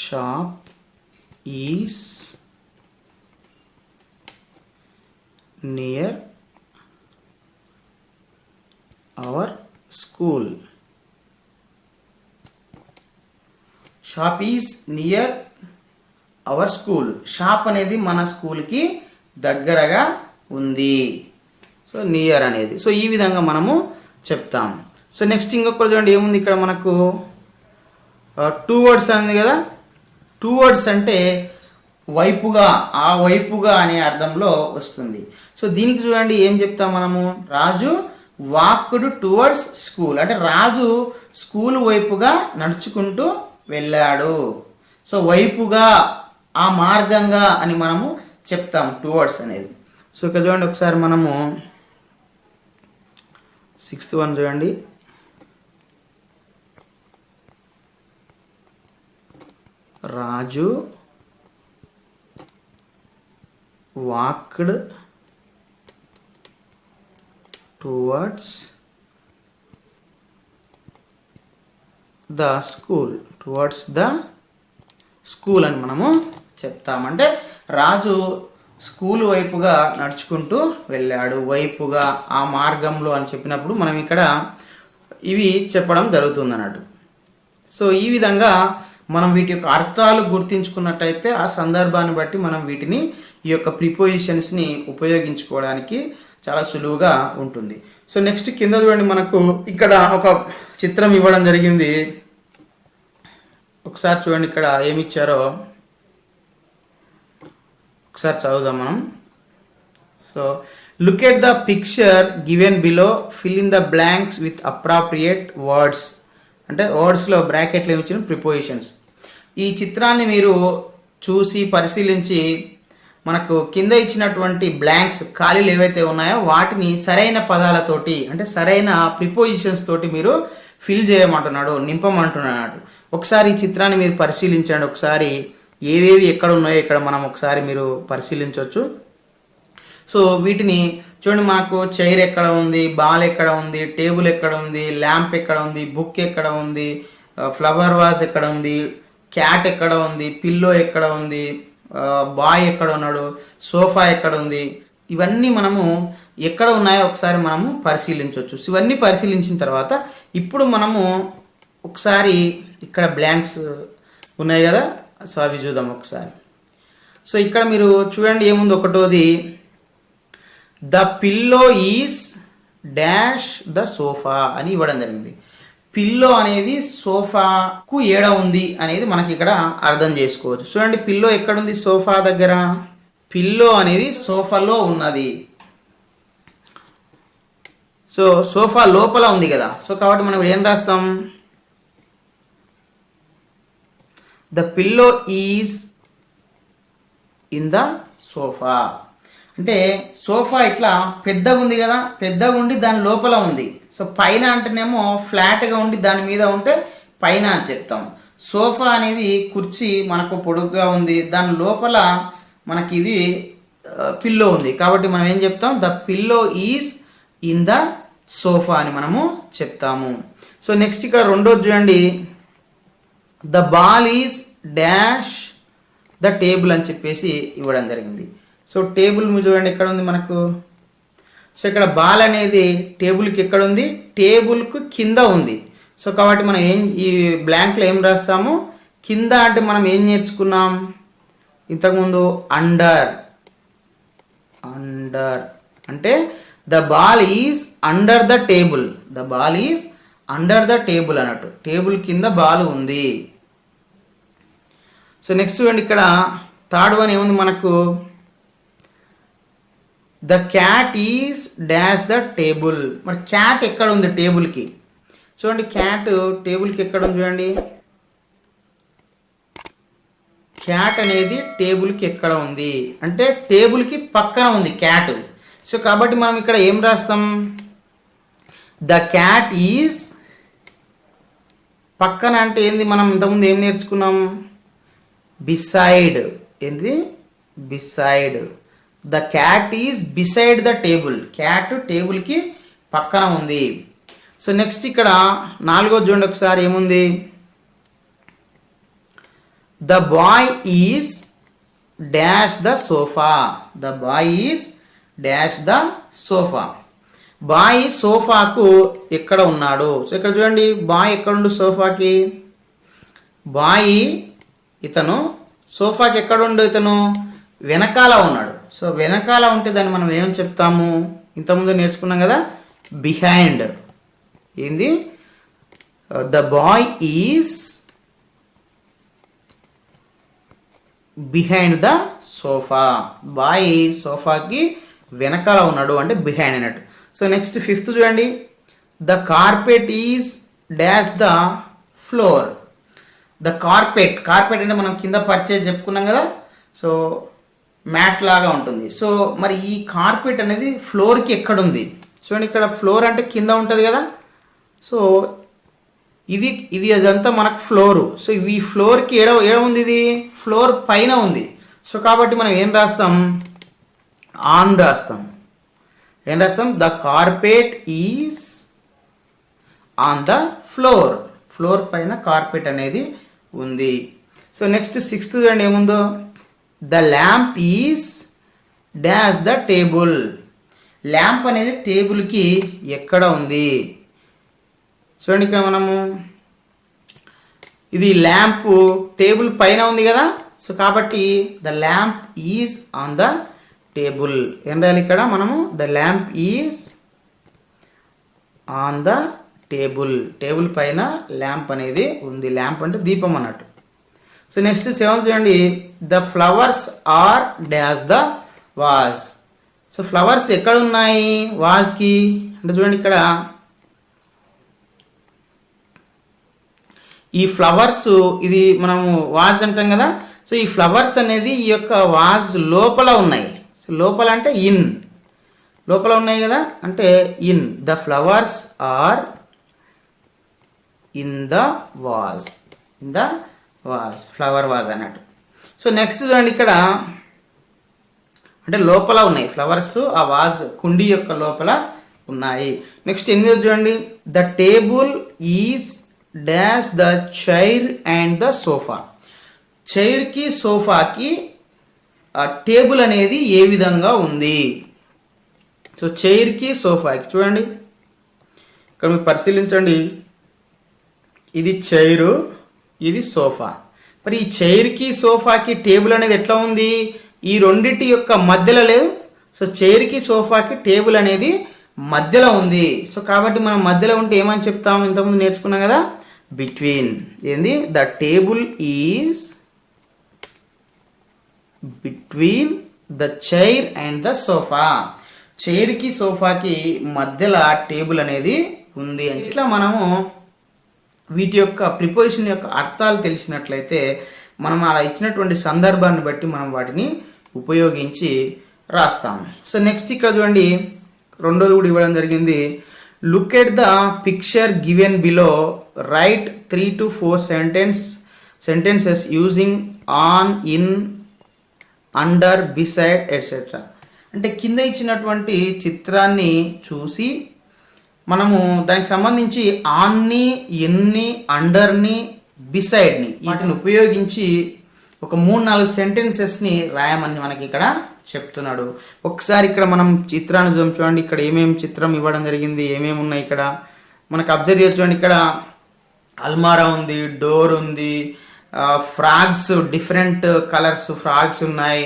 shop is near our school. Shop is near our school. Shop అనేది మన స్కూల్కి దగ్గరగా ఉంది. సో నియర్ అనేది. సో ఈ విధంగా మనము చెప్తాము. సో నెక్స్ట్ ఇంకొకటి చూడండి ఏముంది ఇక్కడ మనకు టూ వర్డ్స్ అనేది కదా. టూ వర్డ్స్ అంటే వైపుగా, ఆ వైపుగా అనే అర్థంలో వస్తుంది. సో దీనికి చూడండి ఏం చెప్తాం మనము, రాజు వాక్డ్ టువర్డ్స్ స్కూల్ అంటే రాజు స్కూల్ వైపుగా నడుచుకుంటూ వెళ్ళాడు. సో వైపుగా, ఆ మార్గంగా అని మనము చెప్తాం టువర్డ్స్ అనేది. సో ఇక్కడ చూడండి ఒకసారి మనము సిక్స్త్ వన్ చూడండి. Raju walked towards the school. Towards the school అని మనము చెప్తామంటే రాజు స్కూల్ వైపుగా నడుచుకుంటూ వెళ్ళాడు, వైపుగా, ఆ మార్గంలో అని చెప్పినప్పుడు మనం ఇక్కడ ఇవి చెప్పడం జరుగుతుంది అన్నట్టు. సో ఈ విధంగా మనం వీటి యొక్క అర్థాలు గుర్తించుకున్నట్టయితే ఆ సందర్భాన్ని బట్టి మనం వీటిని ఈ యొక్క ప్రిపోజిషన్స్ని ఉపయోగించుకోవడానికి చాలా సులువుగా ఉంటుంది. సో నెక్స్ట్ కింద చూడండి, మనకు ఇక్కడ ఒక చిత్రం ఇవ్వడం జరిగింది. ఒకసారి చూడండి ఇక్కడ ఏమి ఇచ్చారో ఒకసారి చదువుదాం మనం. So look at the picture given below, fill in the blanks with appropriate words. అంటే వర్డ్స్లో బ్రాకెట్లు ఏమి ఇచ్చిన ప్రిపోజిషన్స్. ఈ చిత్రాన్ని మీరు చూసి పరిశీలించి మనకు కింద ఇచ్చినటువంటి బ్లాంక్స్ ఖాళీలు ఏవైతే ఉన్నాయో వాటిని సరైన పదాలతోటి అంటే సరైన ప్రిపోజిషన్స్ తోటి మీరు ఫిల్ చేయమంటున్నాడు, నింపమంటున్నాడు. ఒకసారి ఈ చిత్రాన్ని మీరు పరిశీలించండి. ఒకసారి ఏవేవి ఎక్కడ ఉన్నాయో ఇక్కడ మనం ఒకసారి మీరు పరిశీలించవచ్చు. సో వీటిని చూడండి, మాకు చైర్ ఎక్కడ ఉంది, బాల్ ఎక్కడ ఉంది, టేబుల్ ఎక్కడ ఉంది, ల్యాంప్ ఎక్కడ ఉంది, బుక్ ఎక్కడ ఉంది, ఫ్లవర్ వాజ్ ఎక్కడ ఉంది, క్యాట్ ఎక్కడ ఉంది, పిల్లో ఎక్కడ ఉంది, బాయ్ ఎక్కడ ఉన్నాడు, సోఫా ఎక్కడ ఉంది, ఇవన్నీ మనము ఎక్కడ ఉన్నాయో ఒకసారి మనము పరిశీలించవచ్చు. ఇవన్నీ పరిశీలించిన తర్వాత ఇప్పుడు మనము ఒకసారి ఇక్కడ బ్లాంక్స్ ఉన్నాయి కదా, సో అవి చూద్దాం ఒకసారి. సో ఇక్కడ మీరు చూడండి ఏముంది, ఒకటోది the pillow is dash the sofa అని ఇవ్వడం జరిగింది. పిల్లో అనేది సోఫాకు ఏడ ఉంది అనేది మనకి ఇక్కడ అర్థం చేసుకోవచ్చు. చూడండి పిల్లో ఎక్కడుంది, సోఫా దగ్గర. పిల్లో అనేది సోఫాలో ఉన్నది. సో సోఫా లోపల ఉంది కదా, సో కాబట్టి మనం ఏం రాస్తాం, the pillow is in the sofa. అంటే సోఫా ఇట్లా పెద్దగా ఉంది కదా, పెద్దగా ఉండి దాని లోపల ఉంది. సో పైన అంటేనేమో ఫ్లాట్గా ఉండి దాని మీద ఉంటే పైన అని చెప్తాం. సోఫా అనేది కుర్చీ మనకు పొడుగ్గా ఉంది, దాని లోపల మనకి ఇది పిల్లో ఉంది. కాబట్టి మనం ఏం చెప్తాం, the pillow is in the sofa అని మనము చెప్తాము. సో నెక్స్ట్ ఇక్కడ రెండోది చూడండి, the ball is dash the table అని చెప్పేసి ఇవ్వడం జరిగింది. సో టేబుల్ చూడండి ఎక్కడ ఉంది మనకు. సో ఇక్కడ బాల్ అనేది టేబుల్కి ఎక్కడ ఉంది, టేబుల్కు కింద ఉంది. సో కాబట్టి మనం ఈ బ్లాంక్లో ఏం రాస్తాము, కింద అంటే మనం ఏం నేర్చుకున్నాం ఇంతకుముందు, అండర్. అండర్ అంటే the ball is under the table. The ball is under the table అన్నట్టు, టేబుల్ కింద బాల్ ఉంది. సో నెక్స్ట్ చూడండి ఇక్కడ థర్డ్ వన్ ఏముంది మనకు, the cat is dash the table. మరి క్యాట్ ఎక్కడ ఉంది టేబుల్కి, చూడండి క్యాట్ టేబుల్కి ఎక్కడ ఉంది చూడండి, క్యాట్ అనేది టేబుల్కి ఎక్కడ ఉంది అంటే టేబుల్కి పక్కన ఉంది క్యాట్. సో కాబట్టి మనం ఇక్కడ ఏం రాస్తాం, ద క్యాట్ ఈజ్ పక్కన అంటే ఏంది, మనం ఇంతకుముందు ఏం నేర్చుకున్నాం, బిసైడ్. ఏంది, beside. The cat is beside the table. Cat టేబుల్కి పక్కన ఉంది. సో నెక్స్ట్ ఇక్కడ నాలుగోది చూడండి ఒకసారి ఏముంది, the boy is dash the sofa. The boy is dash the sofa. Boy సోఫాకు ఎక్కడ ఉన్నాడు. సో ఇక్కడ చూడండి బాయ్ ఎక్కడుండు సోఫాకి, బాయ్ ఇతను సోఫాకి ఎక్కడుండు, ఇతను వెనకాల ఉన్నాడు. సో వెనకాల ఉంటే దాన్ని మనం ఏమని చెప్తాము, ఇంతకుముందు నేర్చుకున్నాం కదా, బిహైండ్. ఏంది, the boy is behind the sofa. Boy సోఫాకి వెనకాల ఉన్నాడు అంటే బిహైండ్ అన్నట్టు. సో నెక్స్ట్ ఫిఫ్త్ చూడండి, the carpet is dash the floor. The carpet, carpet అంటే మనం కింద పర్చేజ్ చెప్పుకున్నాం కదా, సో మ్యాట్ లాగా ఉంటుంది. సో మరి ఈ కార్పెట్ అనేది ఫ్లోర్కి ఎక్కడుంది, చూడండి ఇక్కడ ఫ్లోర్ అంటే కింద ఉంటుంది కదా. సో ఇది ఇది అదంతా మనకు ఫ్లోరు. సో ఈ ఫ్లోర్కి ఏడ ఉంది, ఇది ఫ్లోర్ పైన ఉంది. సో కాబట్టి మనం ఏం రాస్తాం, ఆన్ రాస్తాం. ఏం రాస్తాం, the carpet is on the floor. Floor పైన కార్పెట్ అనేది ఉంది. సో నెక్స్ట్ 6th చూడండి ఏముందో, the lamp is dash the table. Lamp అనేది టేబుల్కి ఎక్కడ ఉంది. చూడండి ఇక్కడ మనము ఇది ల్యాంప్ టేబుల్ పైన ఉంది కదా. సో కాబట్టి the lamp is on the table. ఏం రాయాలి ఇక్కడ మనము, the lamp is on the table. Table పైన ల్యాంప్ అనేది ఉంది. ల్యాంప్ అంటే దీపం అన్నట్టు. సో నెక్స్ట్ 7th చూడండి, the flowers are dash the was. So flowers ఎక్కడ ఉన్నాయి వాజ్కి అంటే చూడండి ఇక్కడ ఈ ఫ్లవర్స్, ఇది మనము వాజ్ అంటాం కదా. సో ఈ ఫ్లవర్స్ అనేది ఈ యొక్క వాజ్ లోపల ఉన్నాయి. సో లోపల అంటే ఇన్, లోపల ఉన్నాయి కదా అంటే in. The flowers are in the vase. In the vase, flower vase అన్నట్టు. సో నెక్స్ట్ చూడండి ఇక్కడ అంటే లోపల ఉన్నాయి ఫ్లవర్స్, ఆ వాజ్ కుండీ యొక్క లోపల ఉన్నాయి. నెక్స్ట్ 8th చూడండి, the table is dash the chair and the sofa. చైర్కి సోఫాకి టేబుల్ అనేది ఏ విధంగా ఉంది. సో చైర్కి సోఫాకి చూడండి ఇక్కడ మీరు పరిశీలించండి, ఇది చైరు, ఇది సోఫా. మరి ఈ చైర్కి సోఫాకి టేబుల్ అనేది ఎట్లా ఉంది, ఈ రెండింటి యొక్క మధ్యలో లేదు. సో చైర్కి సోఫాకి టేబుల్ అనేది మధ్యలో ఉంది. సో కాబట్టి మనం మధ్యలో ఉంటే ఏమని చెప్తాం, ఇంతకుముందు నేర్చుకున్నాం కదా, బిట్వీన్. ఏంది, the table is between the chair and the sofa. చైర్కి సోఫాకి మధ్యలో టేబుల్ అనేది ఉంది అని. ఇట్లా మనము వీటి యొక్క ప్రిపోజిషన్ యొక్క అర్థాలు తెలిసినట్లయితే మనం అలా ఇచ్చినటువంటి సందర్భాన్ని బట్టి మనం వాటిని ఉపయోగించి రాస్తాము. సో నెక్స్ట్ ఇక్కడ చూడండి 2వ కూడా ఇవ్వడం జరిగింది. Look at the picture given below, right 3 to 4 sentences using on, in, under, beside etcetera. అంటే కింద ఇచ్చినటువంటి చిత్రాన్ని చూసి మనము దానికి సంబంధించి ఆన్ని, ఇన్ని, అండర్ని, బిసైడ్ని వాటిని ఉపయోగించి ఒక 3-4 సెంటెన్సెస్ని రాయమని మనకి ఇక్కడ చెప్తున్నాడు. ఒకసారి ఇక్కడ మనం చిత్రాన్ని చూడండి, ఇక్కడ ఏమేమి చిత్రం ఇవ్వడం జరిగింది, ఏమేమి ఉన్నాయి ఇక్కడ మనకు అబ్జర్వ్ చేయొచ్చు. చూడండి ఇక్కడ అల్మారా ఉంది, డోర్ ఉంది, ఫ్రాగ్స్, డిఫరెంట్ కలర్స్ ఫ్రాగ్స్ ఉన్నాయి,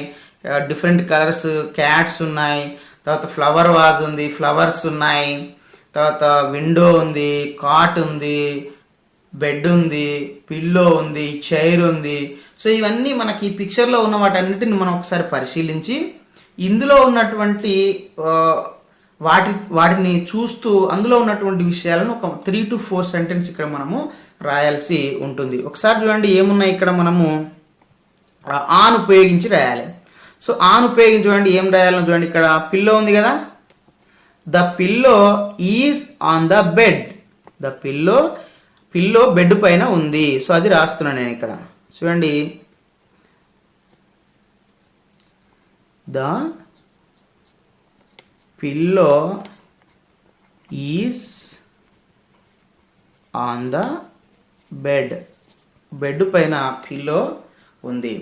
డిఫరెంట్ కలర్స్ క్యాట్స్ ఉన్నాయి, తర్వాత ఫ్లవర్ వాజ్ ఉంది, ఫ్లవర్స్ ఉన్నాయి, తర్వాత విండో ఉంది, కాట్ ఉంది, బెడ్ ఉంది, పిల్లో ఉంది, చైర్ ఉంది. సో ఇవన్నీ మనకి ఈ పిక్చర్లో ఉన్న వాటన్నిటిని మనం ఒకసారి పరిశీలించి ఇందులో ఉన్నటువంటి వాటిని చూస్తూ అందులో ఉన్నటువంటి విషయాలను ఒక 3 to 4 సెంటెన్స్ ఇక్కడ మనము రాయాల్సి ఉంటుంది. ఒకసారి చూడండి ఏమున్నాయి ఇక్కడ, మనము ఆన్ ఉపయోగించి రాయాలి. సో ఆన్ ఉపయోగించి చూడండి ఏం రాయాలని చూడండి, ఇక్కడ పిల్లో ఉంది కదా, the pillow is on the bed. The pillow bed పైన ఉంది. సో అది రాస్తున్నాను నేను ఇక్కడ. చూడండి, the pillow is on the bed. Bed పైన పిల్లో ఉంది.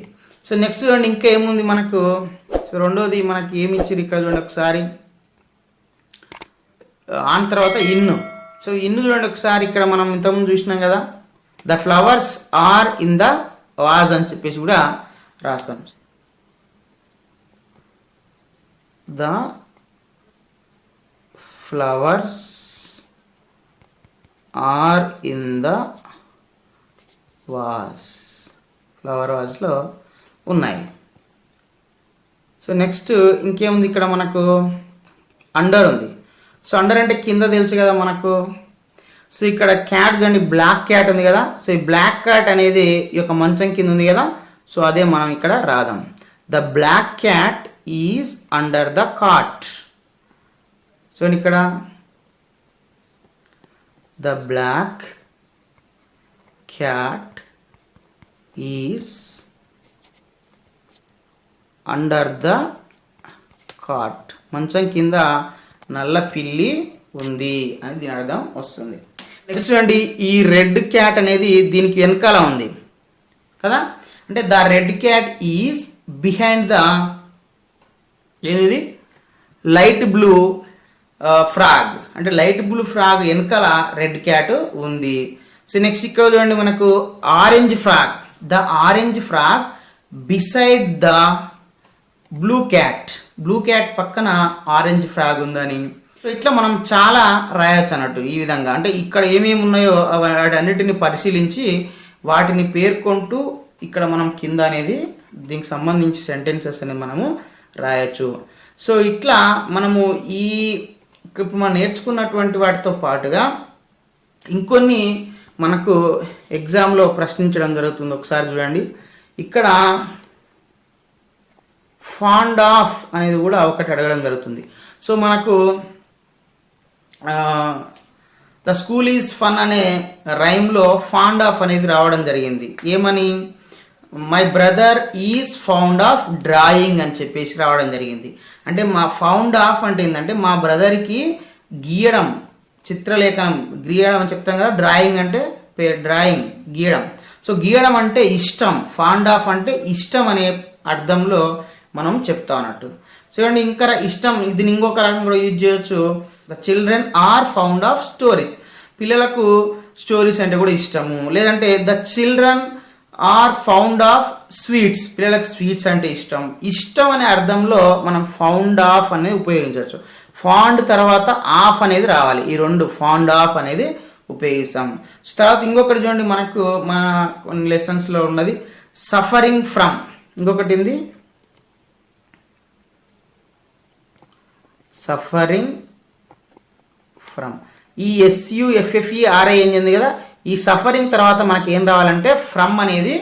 సో నెక్స్ట్ చూడండి ఇంకా ఏముంది మనకు. సో 2వది మనకి ఏమి ఇచ్చారు ఇక్కడ చూడండి ఒకసారి, ఆన్ తర్వాత ఇన్ను. సో ఇన్ను చూడండి ఒకసారి, ఇక్కడ మనం ఇంతకుముందు చూసినాం కదా, the flowers are in the vase అని చెప్పేసి కూడా రాస్తాం. The flowers are in the vase. Flower వాజ్లో ఉన్నాయి. సో నెక్స్ట్ ఇంకేముంది ఇక్కడ మనకు, అండర్ ఉంది. సో అండర్ అంటే కింద తెలుసు కదా మనకు. సో ఇక్కడ క్యాట్ చూడండి, బ్లాక్ క్యాట్ ఉంది కదా. సో ఈ బ్లాక్ క్యాట్ అనేది ఈ యొక్క మంచం కింద ఉంది కదా. సో అదే మనం ఇక్కడ రాద్దాం. The black cat is under the cot. So so ఇక్కడ the black cat is under the cot. మంచం కింద నల్ల పిల్లి ఉంది అని దీని అర్థం వస్తుంది. నెక్స్ట్ చూడండి, ఈ రెడ్ క్యాట్ అనేది దీనికి వెనకాల ఉంది కదా, అంటే the red cat is behind the ఏది లైట్ బ్లూ ఫ్రాగ్, అంటే లైట్ బ్లూ ఫ్రాగ్ వెనకాల రెడ్ క్యాట్ ఉంది. సో నెక్స్ట్ ఇక్కడ చూడండి మనకు orange frog, the orange frog beside the blue cat, blue cat పక్కన ఆరెంజ్ ఫ్రాగ్ ఉందని. సో ఇట్లా మనం చాలా రాయొచ్చు అన్నట్టు ఈ విధంగా. అంటే ఇక్కడ ఏమేమి ఉన్నాయో వాటన్నిటిని పరిశీలించి వాటిని పేర్కొంటూ ఇక్కడ మనం కింద అనేది దీనికి సంబంధించి సెంటెన్సెస్ అనేది మనము రాయొచ్చు. సో ఇట్లా మనము ఇప్పుడు మనం నేర్చుకున్నటువంటి వాటితో పాటుగా ఇంకొన్ని మనకు ఎగ్జామ్లో ప్రశ్నించడం జరుగుతుంది. ఒకసారి చూడండి, ఇక్కడ ఫాండ్ ఆఫ్ అనేది కూడా ఒకటి అడగడం జరుగుతుంది. సో మనకు ద స్కూల్ ఈజ్ ఫన్ అనే రైమ్లో ఫాండ్ ఆఫ్ అనేది రావడం జరిగింది. ఏమని, my brother is fond of drawing అని చెప్పేసి రావడం జరిగింది. అంటే మా ఫౌండ్ ఆఫ్ అంటే ఏంటంటే మా బ్రదర్కి గీయడం, చిత్రలేఖనం గీయడం అని చెప్తాం కదా, డ్రాయింగ్ అంటే డ్రాయింగ్ గీయడం. సో గీయడం అంటే ఇష్టం, ఫాండ్ ఆఫ్ అంటే ఇష్టం అనే అర్థంలో మనం చెప్తాం అన్నట్టు. చూడండి, ఇంకా ఇష్టం దీన్ని ఇంకొక రకంగా కూడా యూజ్ చేయొచ్చు. The children are fond of stories, పిల్లలకు స్టోరీస్ అంటే కూడా ఇష్టము. లేదంటే the children are fond of sweets, పిల్లలకు స్వీట్స్ అంటే ఇష్టం. ఇష్టం అనే అర్థంలో మనం ఫౌండ్ ఆఫ్ అనేది ఉపయోగించవచ్చు. ఫాండ్ తర్వాత ఆఫ్ అనేది రావాలి, ఈ రెండు ఫాండ్ ఆఫ్ అనేది ఉపయోగిస్తాం. తర్వాత ఇంకొకటి చూడండి, మనకు మన కొన్ని లెసన్స్లో ఉన్నది సఫరింగ్ ఫ్రమ్, ఇంకొకటి ఉంది సఫరింగ్ ఫ్రమ్. ఈ SUFFERI ఏం చెంది కదా, ఈ సఫరింగ్ తర్వాత మనకి ఏం రావాలంటే ఫ్రమ్ అనేది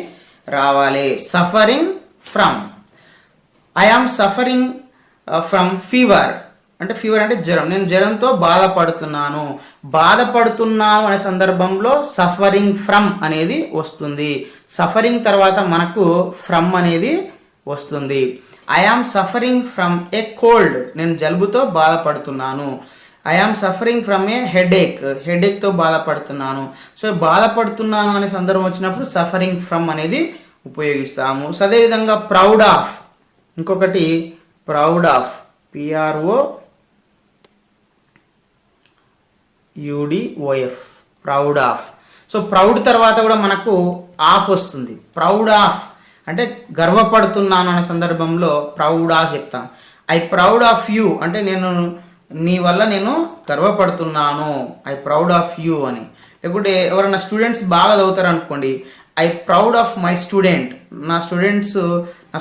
రావాలి. Suffering from, I am suffering from fever, అంటే ఫీవర్ అంటే జ్వరం, నేను జ్వరంతో బాధపడుతున్నాను. బాధపడుతున్నాను అనే సందర్భంలో సఫరింగ్ ఫ్రమ్ అనేది వస్తుంది. సఫరింగ్ తర్వాత మనకు ఫ్రమ్ అనేది వస్తుంది. I am suffering from a cold, నేను జలుబుతో బాధపడుతున్నాను. I am suffering from a headache, హెడేక్తో బాధపడుతున్నాను. సో బాధపడుతున్నాను అనే సందర్భం వచ్చినప్పుడు సఫరింగ్ ఫ్రమ్ అనేది ఉపయోగిస్తాము. సో అదేవిధంగా ప్రౌడ్ ఆఫ్, ఇంకొకటి proud of, PROUDOF, proud of. So proud తర్వాత కూడా మనకు ఆఫ్ వస్తుంది. ప్రౌడ్ ఆఫ్ అంటే గర్వపడుతున్నాను అనే సందర్భంలో ప్రౌడ్ ఆఫ్ చెప్తాం. ఐ ప్రౌడ్ ఆఫ్ యూ అంటే నేను నీ వల్ల నేను గర్వపడుతున్నాను, ఐ ప్రౌడ్ ఆఫ్ యూ అని. లేకుంటే ఎవరైనా స్టూడెంట్స్ బాగా చదువుతారు అనుకోండి, I proud of my student, నా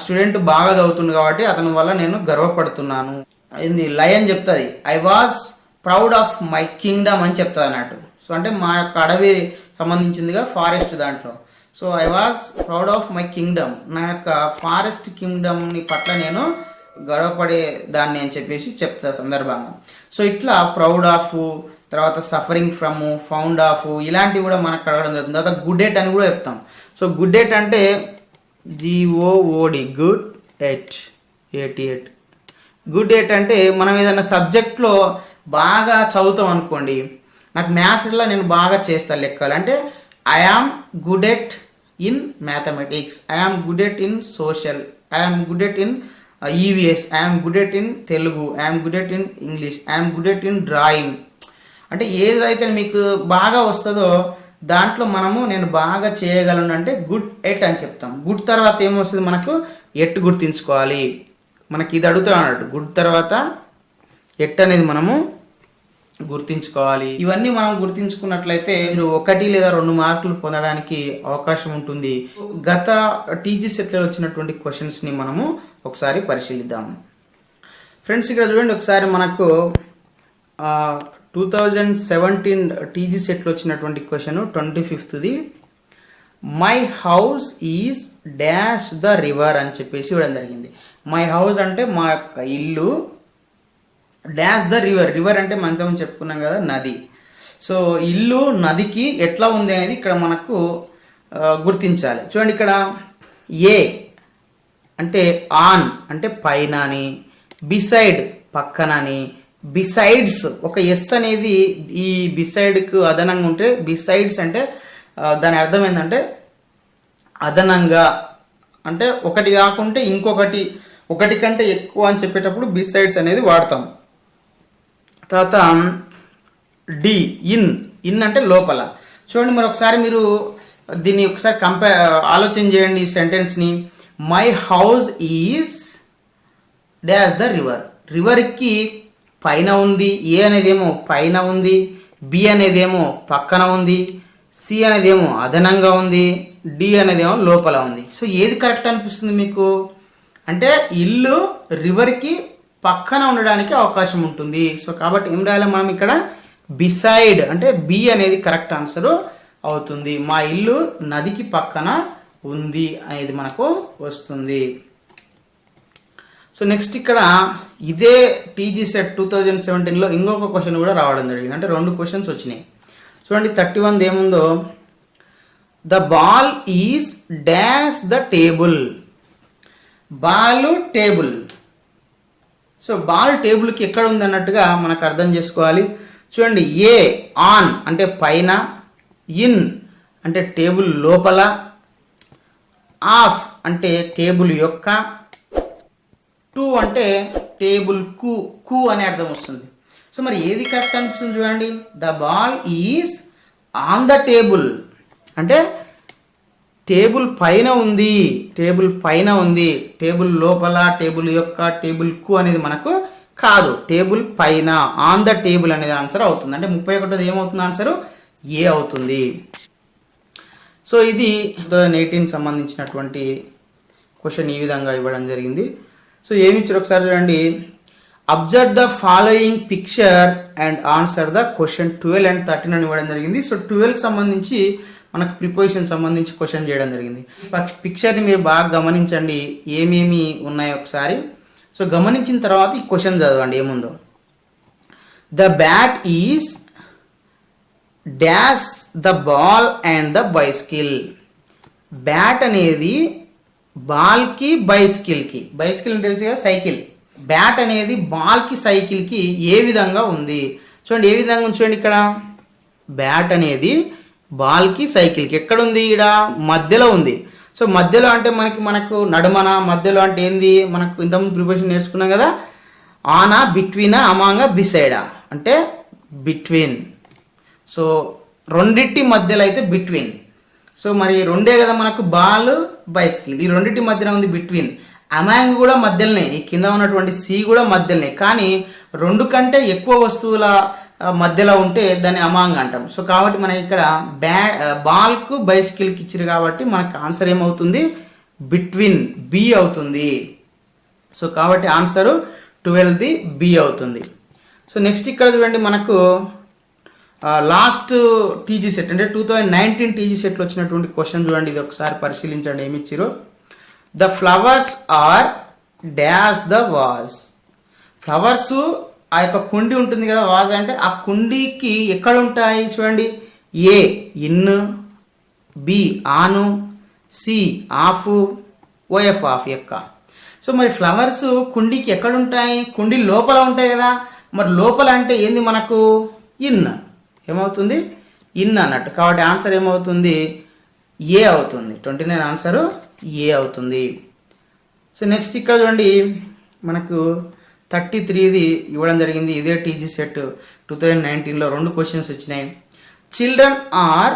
స్టూడెంట్ బాగా చదువుతుంది కాబట్టి అతని వల్ల నేను గర్వపడుతున్నాను. ఇది లయన్ చెప్తుంది, I was proud of my Kingdom అని చెప్తుంది అన్నట్టు. సో అంటే మా యొక్క అడవి సంబంధించిందిగా ఫారెస్ట్ దాంట్లో. So I was proud of my Kingdom, నా యొక్క ఫారెస్ట్ కింగ్డమ్ని పట్ల నేను గర్వపడే దాన్ని అని చెప్పేసి చెప్తా సందర్భంగా. సో ఇట్లా ప్రౌడ్ ఆఫ్, తర్వాత సఫరింగ్ ఫ్రమ్, ఫౌండ్ ఆఫ్ ఇలాంటివి కూడా మనకు అడగడం జరుగుతుంది. తర్వాత గుడ్ ఎట్ అని కూడా చెప్తాం. సో గుడ్ ఎట్ అంటే GOOD, good at, 88. Good at అంటే మనం ఏదైనా సబ్జెక్ట్లో బాగా చదువుతాం అనుకోండి, నాకు మ్యాథ్స్లో నేను బాగా చేస్తాను లెక్కలు అంటే I am good at in mathematics, I am good at in social, I am good at in EVS, I am good at in Telugu, I am good at in English, I am good at in drawing. అంటే ఏదైతే మీకు బాగా వస్తుందో దాంట్లో మనము నేను బాగా చేయగలను అంటే గుడ్ ఎట్ అని చెప్తాం. గుడ్ తర్వాత ఏమొస్తుంది మనకు ఎట్ గుర్తించుకోవాలి. మనకి ఇది అడుగుతాం అన్నట్టు, గుడ్ తర్వాత ఎట్ అనేది మనము గుర్తించుకోవాలి. ఇవన్నీ మనం గుర్తించుకున్నట్లయితే మీరు 1 లేదా 2 మార్కులు పొందడానికి అవకాశం ఉంటుంది. గత టీజీ సెట్లో వచ్చినటువంటి క్వశ్చన్స్ని మనము ఒకసారి పరిశీలిద్దాము. ఫ్రెండ్స్ ఇక్కడ చూడండి, ఒకసారి మనకు 2017 టీజీ సెట్లో వచ్చినటువంటి క్వశ్చన్ 25ది, my house is dash the river అని చెప్పేసి ఇవ్వడం జరిగింది. మై హౌస్ అంటే మా యొక్క ఇల్లు డాష్ ద రివర్. రివర్ అంటే మనం చెప్పుకున్నాం కదా నది. సో ఇల్లు నదికి ఎట్లా ఉంది అనేది ఇక్కడ మనకు గుర్తించాలి. చూడండి ఇక్కడ ఏ అంటే ఆన్ అంటే పైన అని, బిసైడ్ పక్కనని, బిసైడ్స్ ఒక ఎస్ అనేది ఈ బిసైడ్కు అదనంగా ఉంటే బిసైడ్స్ అంటే దాని అర్థం ఏంటంటే అదనంగా, అంటే ఒకటి కాకుంటే ఇంకొకటి, ఒకటి కంటే ఎక్కువ అని చెప్పేటప్పుడు బిసైడ్స్ అనేది వాడతాం. తర్వాత డి ఇన్ అంటే లోపల. చూడండి మరి ఒకసారి మీరు దీన్ని ఒకసారి ఆలోచన చేయండి ఈ సెంటెన్స్ని. My house is dash the river. రివర్కి పైన ఉంది, ఏ అనేదేమో పైన ఉంది, బి అనేదేమో పక్కన ఉంది, సి అనేదేమో అదనంగా ఉంది, డి అనేదేమో లోపల ఉంది. సో ఏది కరెక్ట్ అనిపిస్తుంది మీకు? అంటే ఇల్లు రివర్కి పక్కన ఉండడానికి అవకాశం ఉంటుంది. సో కాబట్టి ఏం రాయాలి మనం ఇక్కడ? బిసైడ్ అంటే బి అనేది కరెక్ట్ ఆన్సర్ అవుతుంది. మా ఇల్లు నదికి పక్కన ఉంది అనేది మనకు వస్తుంది. సో నెక్స్ట్ ఇక్కడ ఇదే టీజీ సెట్ 2017లో ఇంకొక క్వశ్చన్ కూడా రావడం జరిగింది. అంటే 2 క్వశ్చన్స్ వచ్చినాయి. చూడండి 31 ఏముందో, the ball is dash the table. Ball table. So ball టేబుల్కి ఎక్కడ ఉంది అన్నట్టుగా మనకు అర్థం చేసుకోవాలి. చూడండి ఏ ఆన్ అంటే పైన, ఇన్ అంటే టేబుల్ లోపల, ఆఫ్ అంటే టేబుల్ యొక్క, టు అంటే టేబుల్ కు అనే అర్థం వస్తుంది. సో మరి ఏది కరెక్ట్ అనిపిస్తుంది చూడండి. The ball is on the table అంటే టేబుల్ పైన ఉంది, టేబుల్ పైన ఉంది, టేబుల్ లోపల, టేబుల్ యొక్క, టేబుల్ కు అనేది మనకు కాదు. టేబుల్ పైన, ఆన్ ద టేబుల్ అనేది ఆన్సర్ అవుతుంది. అంటే 31ది ఏమవుతుంది ఆన్సర్? ఏ అవుతుంది. సో ఇది 2018 సంబంధించినటువంటి క్వశ్చన్ ఈ విధంగా ఇవ్వడం జరిగింది. సో ఏమి ఇచ్చారు ఒకసారి చూడండి. Observe the following picture and answer the question 12 and 13 అని ఇవ్వడం జరిగింది. సో 12కి సంబంధించి మనకు ప్రిపోజిషన్ సంబంధించి క్వశ్చన్ చేయడం జరిగింది. పిక్చర్ని మీరు బాగా గమనించండి, ఏమేమి ఉన్నాయో ఒకసారి. సో గమనించిన తర్వాత ఈ క్వశ్చన్ చదవండి ఏముందో. The bat is dash the ball and the bicycle. Bat అనేది బాల్కి బైస్కిల్కి, బైస్కిల్ అని తెలుసు కదా సైకిల్, బ్యాట్ అనేది బాల్కి సైకిల్కి ఏ విధంగా ఉంది చూడండి. ఏ విధంగా ఉంది చూడండి. ఇక్కడ బ్యాట్ అనేది బాల్కి సైకిల్కి ఎక్కడ ఉంది? ఇక్కడ మధ్యలో ఉంది. సో మధ్యలో అంటే మనకు నడుమన, మధ్యలో అంటే ఏంది? మనకు ఇంతకుముందు ప్రిపరేషన్ నేర్చుకున్నాం కదా, ఆనా, బిట్వీనా, అమాంగా, బిసైడా అంటే బిట్వీన్. సో రెండిటి మధ్యలో అయితే బిట్వీన్. సో మరి రెండే కదా మనకు బాల్ బైస్కిల్, ఈ రెండింటి మధ్యలో ఉంది బిట్వీన్. అమాంగ్ కూడా మధ్యలోనే, ఈ కింద ఉన్నటువంటి సి కూడా మధ్యలోనే. కానీ 2 కంటే ఎక్కువ వస్తువుల మధ్యలో ఉంటే దాన్ని అమాంగ్ అంటాం. సో కాబట్టి మనకి ఇక్కడ బాల్కు బైస్కిల్కి ఇచ్చారు కాబట్టి మనకు ఆన్సర్ ఏమవుతుంది? బిట్వీన్, బి అవుతుంది. సో కాబట్టి ఆన్సరు 12ది బి అవుతుంది. సో నెక్స్ట్ ఇక్కడ చూడండి మనకు లాస్ట్ టీజీ సెట్ అంటే 2019 టీజీ సెట్లో వచ్చినటువంటి క్వశ్చన్ చూడండి. ఇది ఒకసారి పరిశీలించండి ఏమి ఇచ్చారో. The flowers are dash the was. Flowers ఆ యొక్క కుండి ఉంటుంది కదా, వాజ్ అంటే ఆ కుండీకి ఎక్కడ ఉంటాయి చూడండి. ఏ ఇన్, బి ఆను, సి ఆఫ్, ఓఎఫ్ ఆఫ్ యొక్క. సో మరి ఫ్లవర్స్ కుండీకి ఎక్కడ ఉంటాయి? కుండీ లోపల ఉంటాయి కదా. మరి లోపల అంటే ఏంది మనకు? ఇన్. ఏమవుతుంది? ఇన్ అన్నట్టు. కాబట్టి ఆన్సర్ ఏమవుతుంది? ఏ అవుతుంది. 29 ఆన్సరు ఏ అవుతుంది. సో నెక్స్ట్ ఇక్కడ చూడండి మనకు 33ది ఇవ్వడం జరిగింది. ఇదే టీజీ సెట్ 2019లో 2 క్వశ్చన్స్ వచ్చినాయి. Children are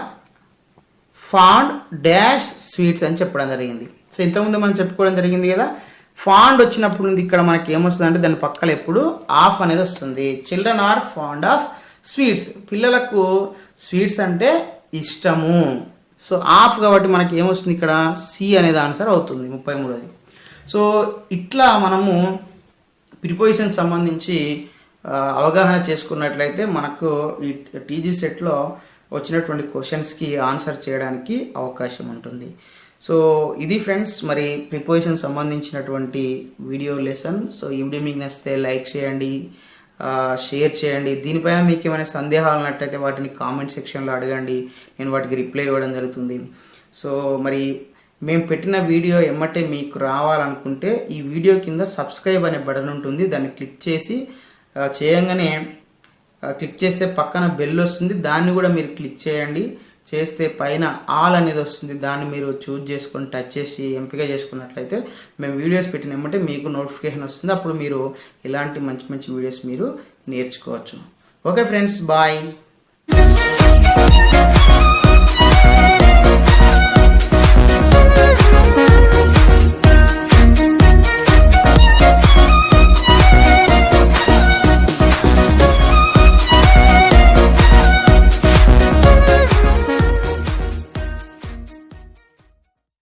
fond dash sweets అని చెప్పడం జరిగింది. సో ఇంతకుముందు మనం చెప్పుకోవడం జరిగింది కదా, ఫాండ్ వచ్చినప్పుడు ఇక్కడ మనకి ఏమొస్తుంది అంటే దాని పక్కన ఎప్పుడు ఆఫ్ అనేది వస్తుంది. Children are fond of sweets. పిల్లలకు స్వీట్స్ అంటే ఇష్టము. సో ఆఫ్ కాబట్టి మనకి ఏమొస్తుంది ఇక్కడ? సి అనేది ఆన్సర్ అవుతుంది 33ది. సో ఇట్లా మనము ప్రిపోజిషన్ సంబంధించి అవగాహన చేసుకున్నట్లయితే మనకు ఈ టీజీ సెట్లో వచ్చినటువంటి క్వశ్చన్స్కి ఆన్సర్ చేయడానికి అవకాశం ఉంటుంది. సో ఇది ఫ్రెండ్స్ మరి ప్రిపోజిషన్ సంబంధించినటువంటి వీడియో లెసన్. సో ఈ వీడియో మీకు నచ్చితే లైక్ చేయండి, షేర్ చేయండి. దీనిపైన మీకు ఏమైనా సందేహాలు ఉన్నట్లయితే వాటిని కామెంట్ సెక్షన్లో అడగండి, నేను వాటికి రిప్లై ఇవ్వడం జరుగుతుంది. సో మరి మేము పెట్టిన వీడియో ఎమ్మటే మీకు రావాలనుకుంటే ఈ వీడియో కింద సబ్స్క్రైబ్ అనే బటన్ ఉంటుంది, దాన్ని క్లిక్ చేసి చేయంగానే క్లిక్ చేస్తే పక్కన బెల్ వస్తుంది, దాన్ని కూడా మీరు క్లిక్ చేయండి. చేస్తే పైన ఆల్ అనేది వస్తుంది, దాన్ని మీరు చూజ్ చేసుకొని టచ్ చేసి ఎంపిక చేసుకున్నట్లయితే మేము వీడియోస్ పెట్టిన ఎమ్మటే మీకు నోటిఫికేషన్ వస్తుంది. అప్పుడు మీరు ఇలాంటి మంచి మంచి వీడియోస్ మీరు నేర్చుకోవచ్చు. Okay friends, bye.